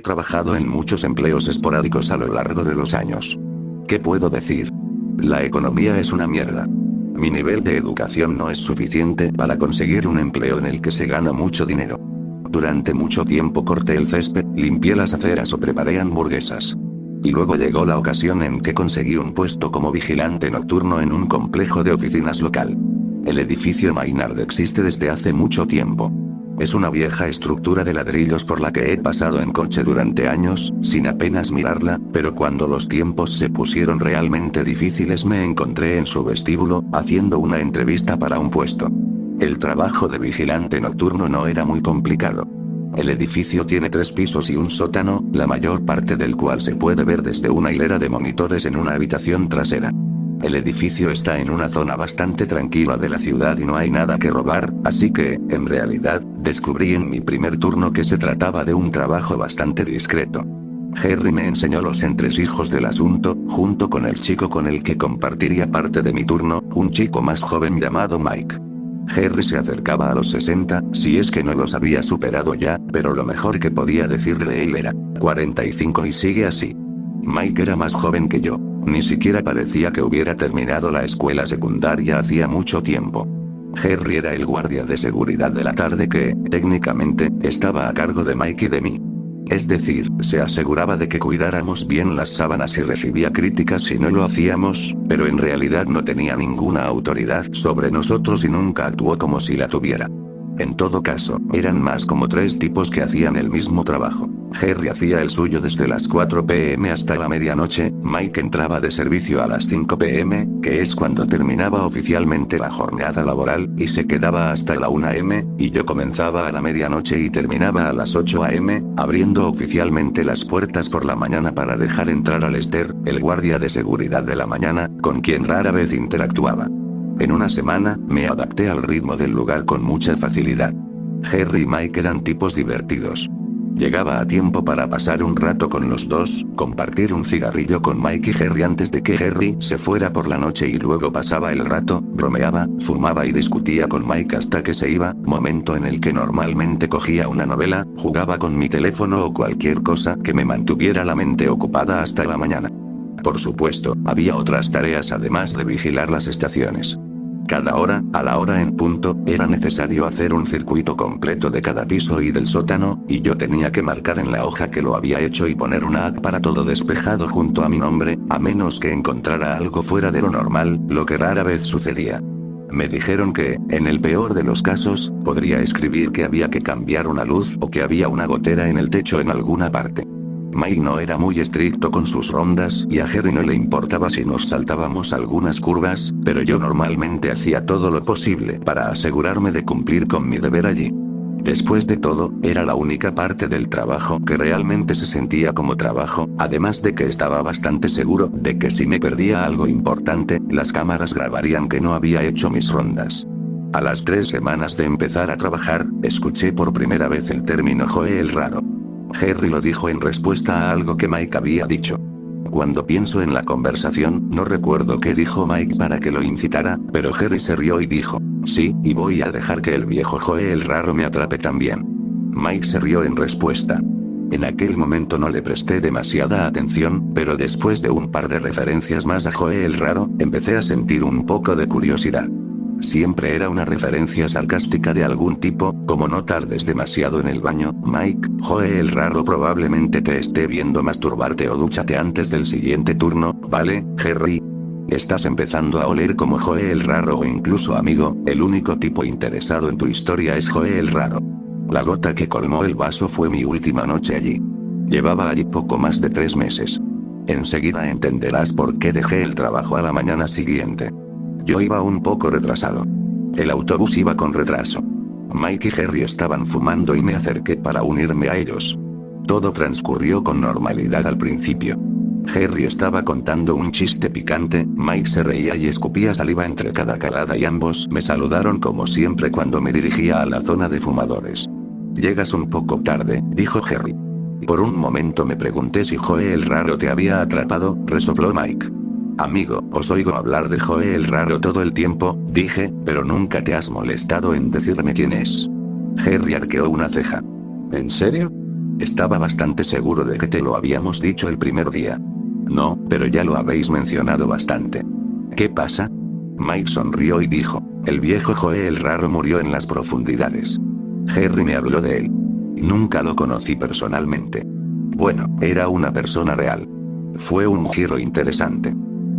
trabajado en muchos empleos esporádicos a lo largo de los años. ¿Qué puedo decir? La economía es una mierda. Mi nivel de educación no es suficiente para conseguir un empleo en el que se gana mucho dinero. Durante mucho tiempo corté el césped, limpié las aceras o preparé hamburguesas. Y luego llegó la ocasión en que conseguí un puesto como vigilante nocturno en un complejo de oficinas local. El edificio Maynard existe desde hace mucho tiempo. Es una vieja estructura de ladrillos por la que he pasado en coche durante años, sin apenas mirarla, pero cuando los tiempos se pusieron realmente difíciles me encontré en su vestíbulo, haciendo una entrevista para un puesto. El trabajo de vigilante nocturno no era muy complicado. El edificio tiene 3 pisos y un sótano, la mayor parte del cual se puede ver desde una hilera de monitores en una habitación trasera. El edificio está en una zona bastante tranquila de la ciudad y no hay nada que robar, así que, en realidad, descubrí en mi primer turno que se trataba de un trabajo bastante discreto. Harry me enseñó los entresijos del asunto, junto con el chico con el que compartiría parte de mi turno, un chico más joven llamado Mike. Harry se acercaba a los 60, si es que no los había superado ya, pero lo mejor que podía decir de él era 45 y sigue así. Mike era más joven que yo. Ni siquiera parecía que hubiera terminado la escuela secundaria hacía mucho tiempo. Harry era el guardia de seguridad de la tarde que, técnicamente, estaba a cargo de Mike y de mí. Es decir, se aseguraba de que cuidáramos bien las sábanas y recibía críticas si no lo hacíamos, pero en realidad no tenía ninguna autoridad sobre nosotros y nunca actuó como si la tuviera. En todo caso, eran más como 3 tipos que hacían el mismo trabajo. Harry hacía el suyo desde las 4 p.m. hasta la medianoche, Mike entraba de servicio a las 5 p.m., que es cuando terminaba oficialmente la jornada laboral, y se quedaba hasta la 1 a.m., y yo comenzaba a la medianoche y terminaba a las 8 a.m., abriendo oficialmente las puertas por la mañana para dejar entrar a Lester, el guardia de seguridad de la mañana, con quien rara vez interactuaba. En una semana, me adapté al ritmo del lugar con mucha facilidad. Harry y Mike eran tipos divertidos. Llegaba a tiempo para pasar un rato con los dos, compartir un cigarrillo con Mike y Harry antes de que Harry se fuera por la noche y luego pasaba el rato, bromeaba, fumaba y discutía con Mike hasta que se iba, momento en el que normalmente cogía una novela, jugaba con mi teléfono o cualquier cosa que me mantuviera la mente ocupada hasta la mañana. Por supuesto, había otras tareas además de vigilar las estaciones. Cada hora, a la hora en punto, era necesario hacer un circuito completo de cada piso y del sótano, y yo tenía que marcar en la hoja que lo había hecho y poner una A para todo despejado junto a mi nombre, a menos que encontrara algo fuera de lo normal, lo que rara vez sucedía. Me dijeron que, en el peor de los casos, podría escribir que había que cambiar una luz o que había una gotera en el techo en alguna parte. Mike no era muy estricto con sus rondas y a Harry no le importaba si nos saltábamos algunas curvas, pero yo normalmente hacía todo lo posible para asegurarme de cumplir con mi deber allí. Después de todo, era la única parte del trabajo que realmente se sentía como trabajo, además de que estaba bastante seguro de que si me perdía algo importante, las cámaras grabarían que no había hecho mis rondas. A las 3 semanas de empezar a trabajar, escuché por primera vez el término "Joe el raro". Harry lo dijo en respuesta a algo que Mike había dicho. Cuando pienso en la conversación, no recuerdo qué dijo Mike para que lo incitara, pero Harry se rió y dijo, sí, y voy a dejar que el viejo Joe el raro me atrape también. Mike se rió en respuesta. En aquel momento no le presté demasiada atención, pero después de un par de referencias más a Joe el raro, empecé a sentir un poco de curiosidad. Siempre era una referencia sarcástica de algún tipo, como no tardes demasiado en el baño, Mike, Joe el raro probablemente te esté viendo masturbarte o dúchate antes del siguiente turno, ¿vale, Harry? Estás empezando a oler como Joe el raro o incluso amigo, el único tipo interesado en tu historia es Joe el raro. La gota que colmó el vaso fue mi última noche allí. Llevaba allí poco más de 3 meses. Enseguida entenderás por qué dejé el trabajo a la mañana siguiente. Yo iba un poco retrasado. El autobús iba con retraso. Mike y Harry estaban fumando y me acerqué para unirme a ellos. Todo transcurrió con normalidad al principio. Harry estaba contando un chiste picante, Mike se reía y escupía saliva entre cada calada y ambos me saludaron como siempre cuando me dirigía a la zona de fumadores. Llegas un poco tarde, dijo Harry. Por un momento me pregunté si Joe el raro te había atrapado, resopló Mike. Amigo, os oigo hablar de Joe el raro todo el tiempo, dije, pero nunca te has molestado en decirme quién es. Harry arqueó una ceja. ¿En serio? Estaba bastante seguro de que te lo habíamos dicho el primer día. No, pero ya lo habéis mencionado bastante. ¿Qué pasa? Mike sonrió y dijo, el viejo Joe el Raro murió en las profundidades. Harry me habló de él. Nunca lo conocí personalmente. Bueno, era una persona real. Fue un giro interesante.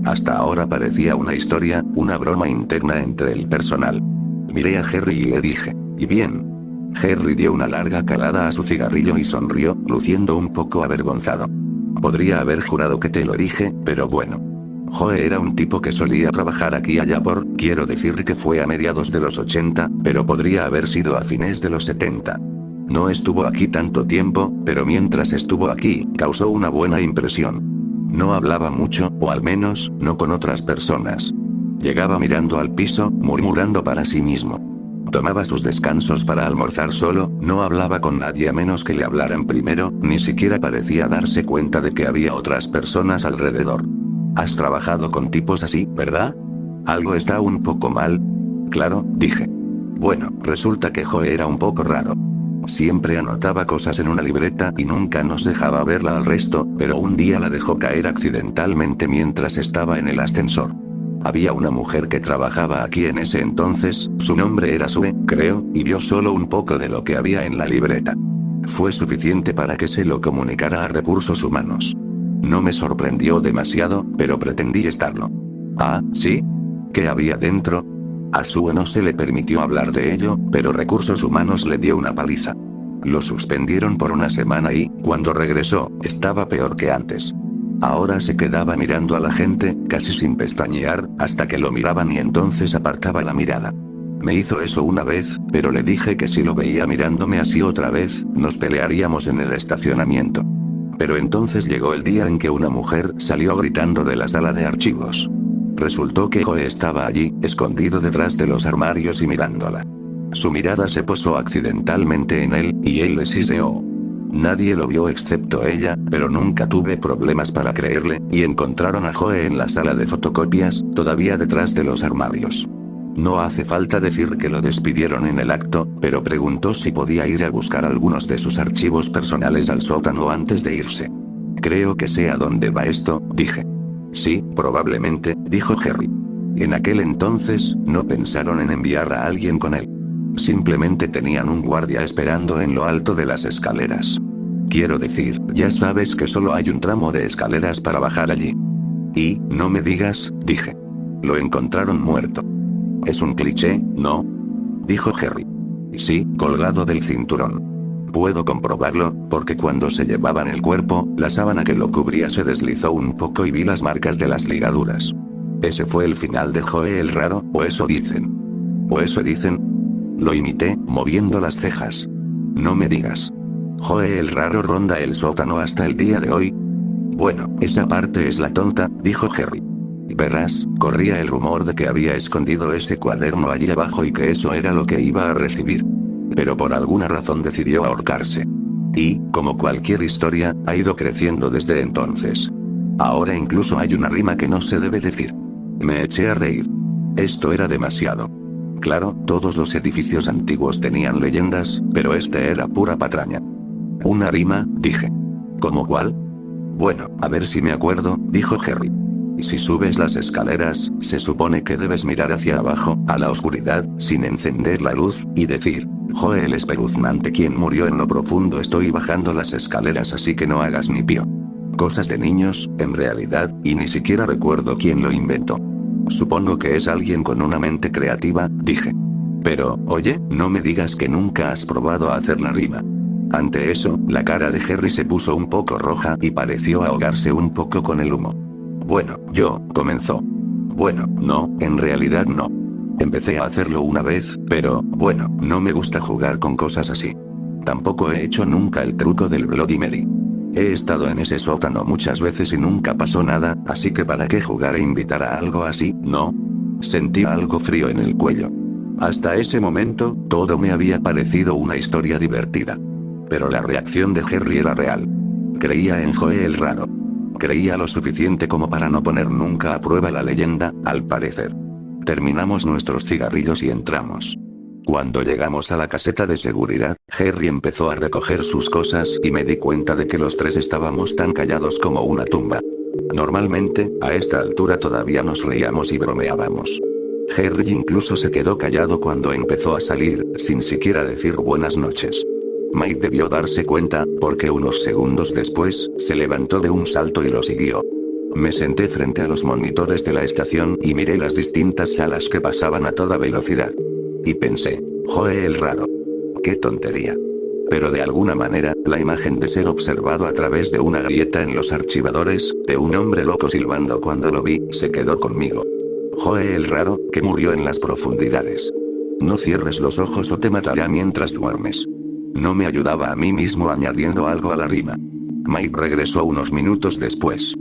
Hasta ahora parecía una historia, una broma interna entre el personal. Miré a Harry y le dije, ¿y bien? Harry dio una larga calada a su cigarrillo y sonrió, luciendo un poco avergonzado. Podría haber jurado que te lo dije, pero bueno. Joe era un tipo que solía trabajar aquí allá quiero decir que fue a mediados de los 80, pero podría haber sido a fines de los 70. No estuvo aquí tanto tiempo, pero mientras estuvo aquí, causó una buena impresión. No hablaba mucho, o al menos, no con otras personas. Llegaba mirando al piso, murmurando para sí mismo. Tomaba sus descansos para almorzar solo, no hablaba con nadie a menos que le hablaran primero, ni siquiera parecía darse cuenta de que había otras personas alrededor. Has trabajado con tipos así, ¿verdad? Algo está un poco mal. Claro, dije. Bueno, resulta que Joe era un poco raro. Siempre anotaba cosas en una libreta y nunca nos dejaba verla al resto, pero un día la dejó caer accidentalmente mientras estaba en el ascensor. Había una mujer que trabajaba aquí en ese entonces, su nombre era Sue, creo, y vio solo un poco de lo que había en la libreta. Fue suficiente para que se lo comunicara a recursos humanos. No me sorprendió demasiado, pero pretendí estarlo. Ah, ¿sí? ¿Qué había dentro? A Sue no se le permitió hablar de ello, pero recursos humanos le dio una paliza. Lo suspendieron por una semana y, cuando regresó, estaba peor que antes. Ahora se quedaba mirando a la gente, casi sin pestañear, hasta que lo miraban y entonces apartaba la mirada. Me hizo eso una vez, pero le dije que si lo veía mirándome así otra vez, nos pelearíamos en el estacionamiento. Pero entonces llegó el día en que una mujer salió gritando de la sala de archivos. Resultó que Joe estaba allí, escondido detrás de los armarios y mirándola. Su mirada se posó accidentalmente en él, y él le siseó. Nadie lo vio excepto ella, pero nunca tuve problemas para creerle, y encontraron a Joe en la sala de fotocopias, todavía detrás de los armarios. No hace falta decir que lo despidieron en el acto, pero preguntó si podía ir a buscar algunos de sus archivos personales al sótano antes de irse. Creo que sé a dónde va esto, dije. Sí, probablemente, dijo Harry. En aquel entonces, no pensaron en enviar a alguien con él. Simplemente tenían un guardia esperando en lo alto de las escaleras. Quiero decir, ya sabes que solo hay un tramo de escaleras para bajar allí. Y, no me digas, dije. Lo encontraron muerto. Es un cliché, ¿no? Dijo Harry. Sí, colgado del cinturón. Puedo comprobarlo, porque cuando se llevaban el cuerpo, la sábana que lo cubría se deslizó un poco y vi las marcas de las ligaduras. Ese fue el final de Joe el Raro, o eso dicen. ¿O eso dicen? Lo imité, moviendo las cejas. No me digas. Joe el Raro ronda el sótano hasta el día de hoy. Bueno, esa parte es la tonta, dijo Harry. Verás, corría el rumor de que había escondido ese cuaderno allí abajo y que eso era lo que iba a recibir. Pero por alguna razón decidió ahorcarse. Y, como cualquier historia, ha ido creciendo desde entonces. Ahora incluso hay una rima que no se debe decir. Me eché a reír. Esto era demasiado. Claro, todos los edificios antiguos tenían leyendas, pero este era pura patraña. Una rima, dije. ¿Cómo cuál? Bueno, a ver si me acuerdo, dijo Harry. Si subes las escaleras, se supone que debes mirar hacia abajo, a la oscuridad, sin encender la luz, y decir, Joe el espeluznante quien murió en lo profundo, estoy bajando las escaleras así que no hagas ni pío. Cosas de niños, en realidad, y ni siquiera recuerdo quién lo inventó. Supongo que es alguien con una mente creativa, dije. Pero, oye, no me digas que nunca has probado a hacer la rima. Ante eso, la cara de Harry se puso un poco roja y pareció ahogarse un poco con el humo. Bueno, comenzó. Bueno, no, en realidad no. Empecé a hacerlo una vez, pero, bueno, no me gusta jugar con cosas así. Tampoco he hecho nunca el truco del Bloody Mary. He estado en ese sótano muchas veces y nunca pasó nada, así que ¿para qué jugar e invitar a algo así, no? Sentí algo frío en el cuello. Hasta ese momento, todo me había parecido una historia divertida. Pero la reacción de Harry era real. Creía en Joe el Raro. Creía lo suficiente como para no poner nunca a prueba la leyenda, al parecer. Terminamos nuestros cigarrillos y entramos. Cuando llegamos a la caseta de seguridad, Harry empezó a recoger sus cosas y me di cuenta de que los tres estábamos tan callados como una tumba. Normalmente, a esta altura todavía nos reíamos y bromeábamos. Harry incluso se quedó callado cuando empezó a salir, sin siquiera decir buenas noches. Mike debió darse cuenta, porque unos segundos después, se levantó de un salto y lo siguió. Me senté frente a los monitores de la estación y miré las distintas salas que pasaban a toda velocidad. Y pensé, ¡joe el raro! ¡Qué tontería! Pero de alguna manera, la imagen de ser observado a través de una grieta en los archivadores, de un hombre loco silbando cuando lo vi, se quedó conmigo. ¡Joe el raro, que murió en las profundidades! No cierres los ojos o te matará mientras duermes. No me ayudaba a mí mismo añadiendo algo a la rima. Mike regresó unos minutos después.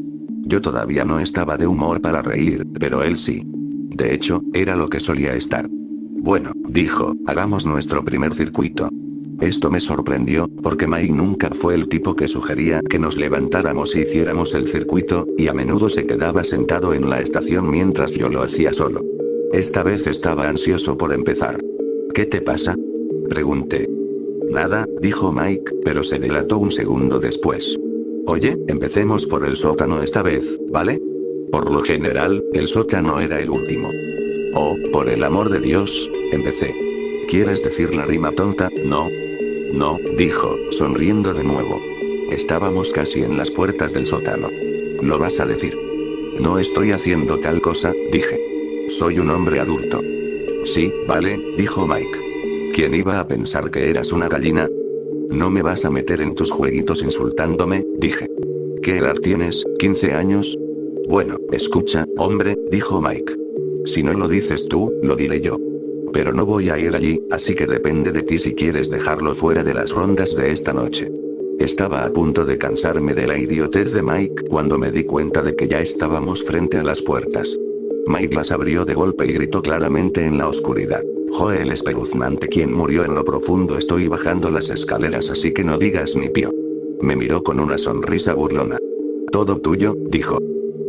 Yo todavía no estaba de humor para reír, pero él sí. De hecho, era lo que solía estar. Bueno, dijo, hagamos nuestro primer circuito. Esto me sorprendió, porque Mike nunca fue el tipo que sugería que nos levantáramos y hiciéramos el circuito, y a menudo se quedaba sentado en la estación mientras yo lo hacía solo. Esta vez estaba ansioso por empezar. ¿Qué te pasa?, pregunté. Nada, dijo Mike, pero se delató un segundo después. Oye, empecemos por el sótano esta vez, ¿vale? Por lo general, el sótano era el último. Oh, por el amor de Dios, empecé. ¿Quieres decir la rima tonta? No. No, dijo, sonriendo de nuevo. Estábamos casi en las puertas del sótano. ¿Lo vas a decir? No estoy haciendo tal cosa, dije. Soy un hombre adulto. Sí, vale, dijo Mike. ¿Quién iba a pensar que eras una gallina? No me vas a meter en tus jueguitos insultándome, dije. ¿Qué edad tienes? ¿15 años? Bueno, escucha, hombre, dijo Mike. Si no lo dices tú, lo diré yo. Pero no voy a ir allí, así que depende de ti si quieres dejarlo fuera de las rondas de esta noche. Estaba a punto de cansarme de la idiotez de Mike cuando me di cuenta de que ya estábamos frente a las puertas. Mike las abrió de golpe y gritó claramente en la oscuridad. Joe el espeluznante quien murió en lo profundo. Estoy bajando las escaleras así que no digas ni pío. Me miró con una sonrisa burlona. Todo tuyo, dijo.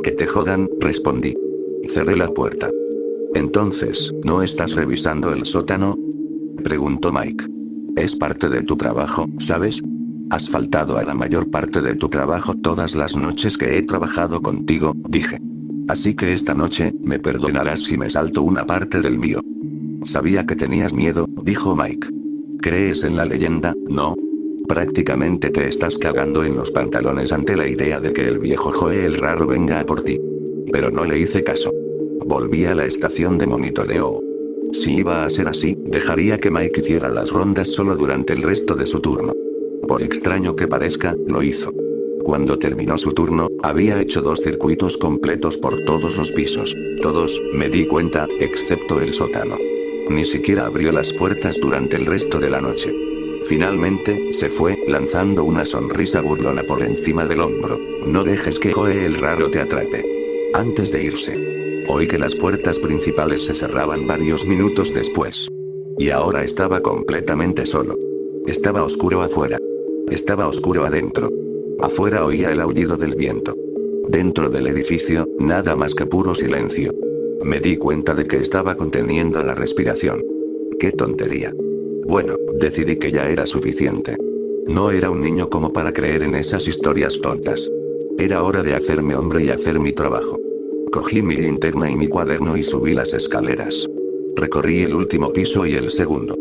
Que te jodan, respondí. Cerré la puerta. Entonces, ¿no estás revisando el sótano?, preguntó Mike. Es parte de tu trabajo, ¿sabes? Has faltado a la mayor parte de tu trabajo todas las noches que he trabajado contigo, dije. Así que esta noche, me perdonarás si me salto una parte del mío. Sabía que tenías miedo, dijo Mike. ¿Crees en la leyenda, no? Prácticamente te estás cagando en los pantalones ante la idea de que el viejo Joe el raro venga a por ti. Pero no le hice caso. Volví a la estación de monitoreo. Si iba a ser así, dejaría que Mike hiciera las rondas solo durante el resto de su turno. Por extraño que parezca, lo hizo. Cuando terminó su turno, había hecho 2 circuitos completos por todos los pisos. Todos, me di cuenta, excepto el sótano. Ni siquiera abrió las puertas durante el resto de la noche. Finalmente, se fue, lanzando una sonrisa burlona por encima del hombro. No dejes que Joe el raro te atrape. Antes de irse, oí que las puertas principales se cerraban varios minutos después. Y ahora estaba completamente solo. Estaba oscuro afuera. Estaba oscuro adentro. Afuera oía el aullido del viento. Dentro del edificio, nada más que puro silencio. Me di cuenta de que estaba conteniendo la respiración. ¡Qué tontería! Bueno, decidí que ya era suficiente. No era un niño como para creer en esas historias tontas. Era hora de hacerme hombre y hacer mi trabajo. Cogí mi linterna y mi cuaderno y subí las escaleras. Recorrí el último piso y el segundo.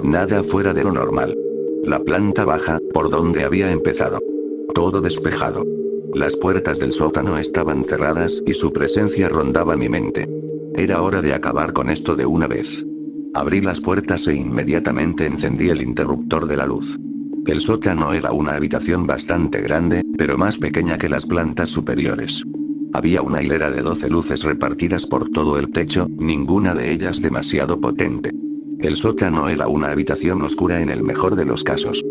Nada fuera de lo normal. La planta baja, por donde había empezado. Todo despejado. Las puertas del sótano estaban cerradas y su presencia rondaba mi mente. Era hora de acabar con esto de una vez. Abrí las puertas e inmediatamente encendí el interruptor de la luz. El sótano era una habitación bastante grande, pero más pequeña que las plantas superiores. Había una hilera de 12 luces repartidas por todo el techo, ninguna de ellas demasiado potente. El sótano era una habitación oscura en el mejor de los casos.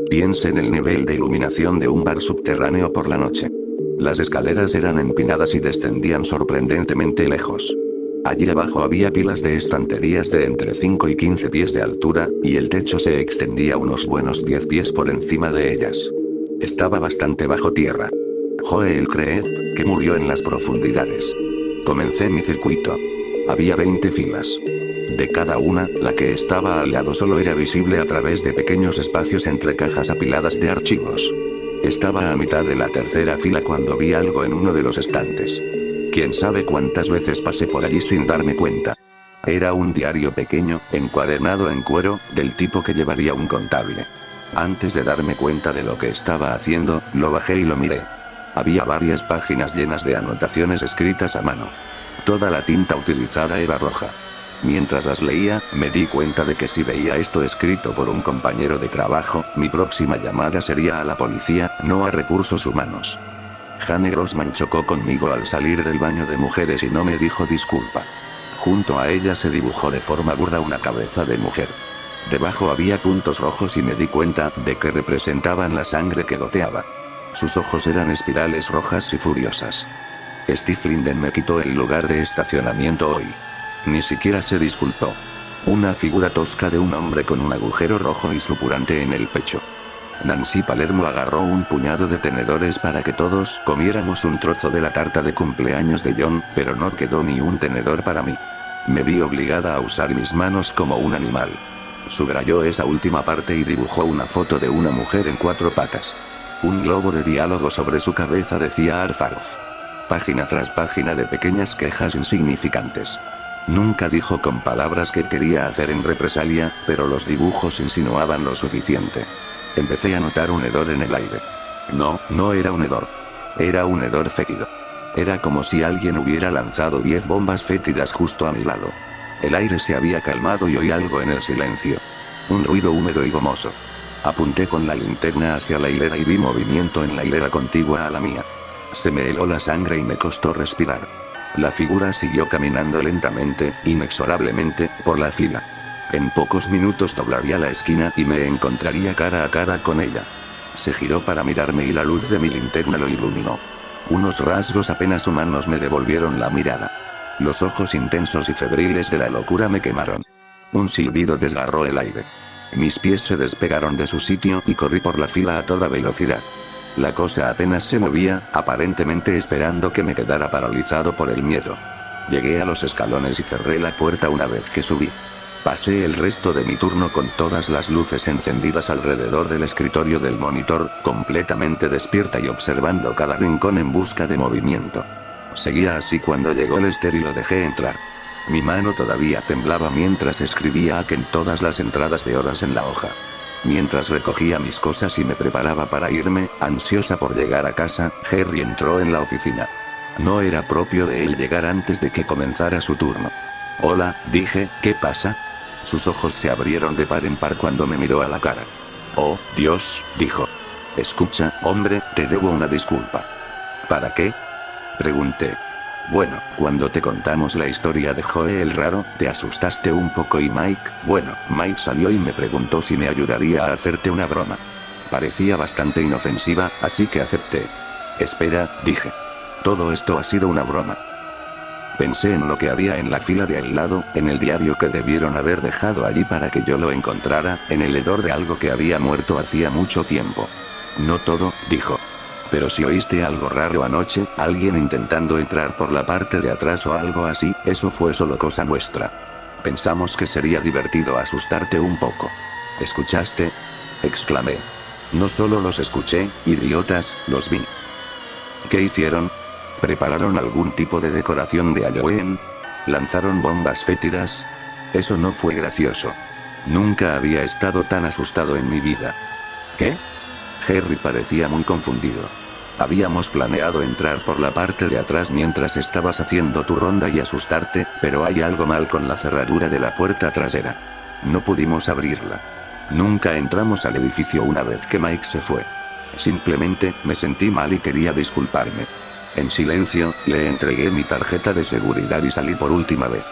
Piense en el nivel de iluminación de un bar subterráneo por la noche. Las escaleras eran empinadas y descendían sorprendentemente lejos. Allí abajo había pilas de estanterías de entre 5 y 15 pies de altura, y el techo se extendía unos buenos 10 pies por encima de ellas. Estaba bastante bajo tierra. Joe el Creed, que murió en las profundidades. Comencé mi circuito. Había 20 filas. De cada una, la que estaba al lado solo era visible a través de pequeños espacios entre cajas apiladas de archivos. Estaba a mitad de la tercera fila cuando vi algo en uno de los estantes. Quién sabe cuántas veces pasé por allí sin darme cuenta. Era un diario pequeño, encuadernado en cuero, del tipo que llevaría un contable. Antes de darme cuenta de lo que estaba haciendo, lo bajé y lo miré. Había varias páginas llenas de anotaciones escritas a mano. Toda la tinta utilizada era roja. Mientras las leía, me di cuenta de que si veía esto escrito por un compañero de trabajo, mi próxima llamada sería a la policía, no a recursos humanos. Jane Grossman chocó conmigo al salir del baño de mujeres y no me dijo disculpa. Junto a ella se dibujó de forma burda una cabeza de mujer. Debajo había puntos rojos y me di cuenta de que representaban la sangre que goteaba. Sus ojos eran espirales rojas y furiosas. Steve Linden me quitó el lugar de estacionamiento hoy. Ni siquiera se disculpó. Una figura tosca de un hombre con un agujero rojo y supurante en el pecho. Nancy Palermo agarró un puñado de tenedores para que todos comiéramos un trozo de la tarta de cumpleaños de John, pero no quedó ni un tenedor para mí. Me vi obligada a usar mis manos como un animal. Subrayó esa última parte y dibujó una foto de una mujer en 4 patas. Un globo de diálogo sobre su cabeza decía Arf Arf. Página tras página de pequeñas quejas insignificantes. Nunca dijo con palabras qué quería hacer en represalia, pero los dibujos insinuaban lo suficiente. Empecé a notar un hedor en el aire. No era un hedor. Era un hedor fétido. Era como si alguien hubiera lanzado 10 bombas fétidas justo a mi lado. El aire se había calmado y oí algo en el silencio. Un ruido húmedo y gomoso. Apunté con la linterna hacia la hilera y vi movimiento en la hilera contigua a la mía. Se me heló la sangre y me costó respirar. La figura siguió caminando lentamente, inexorablemente, por la fila. En pocos minutos doblaría la esquina y me encontraría cara a cara con ella. Se giró para mirarme y la luz de mi linterna lo iluminó. Unos rasgos apenas humanos me devolvieron la mirada. Los ojos intensos y febriles de la locura me quemaron. Un silbido desgarró el aire. Mis pies se despegaron de su sitio y corrí por la fila a toda velocidad. La cosa apenas se movía, aparentemente esperando que me quedara paralizado por el miedo. Llegué a los escalones y cerré la puerta una vez que subí. Pasé el resto de mi turno con todas las luces encendidas alrededor del escritorio del monitor, completamente despierta y observando cada rincón en busca de movimiento. Seguía así cuando llegó Lester y lo dejé entrar. Mi mano todavía temblaba mientras escribía en todas las entradas de horas en la hoja. Mientras recogía mis cosas y me preparaba para irme, ansiosa por llegar a casa, Harry entró en la oficina. No era propio de él llegar antes de que comenzara su turno. Hola, dije, ¿qué pasa? Sus ojos se abrieron de par en par cuando me miró a la cara. Oh, Dios, dijo. Escucha, hombre, te debo una disculpa. ¿Para qué? Pregunté. Bueno, cuando te contamos la historia de Joe el raro, te asustaste un poco y Mike salió y me preguntó si me ayudaría a hacerte una broma. Parecía bastante inofensiva, así que acepté. Espera, dije. Todo esto ha sido una broma. Pensé en lo que había en la fila de al lado, en el diario que debieron haber dejado allí para que yo lo encontrara, en el hedor de algo que había muerto hacía mucho tiempo. No todo, dijo. Pero si oíste algo raro anoche, alguien intentando entrar por la parte de atrás o algo así, eso fue solo cosa nuestra. Pensamos que sería divertido asustarte un poco. ¿Escuchaste? Exclamé. No solo los escuché, idiotas, los vi. ¿Qué hicieron? ¿Prepararon algún tipo de decoración de Halloween? ¿Lanzaron bombas fétidas? Eso no fue gracioso. Nunca había estado tan asustado en mi vida. ¿Qué? Harry parecía muy confundido. Habíamos planeado entrar por la parte de atrás mientras estabas haciendo tu ronda y asustarte, pero hay algo mal con la cerradura de la puerta trasera. No pudimos abrirla. Nunca entramos al edificio una vez que Mike se fue. Simplemente, me sentí mal y quería disculparme. En silencio, le entregué mi tarjeta de seguridad y salí por última vez.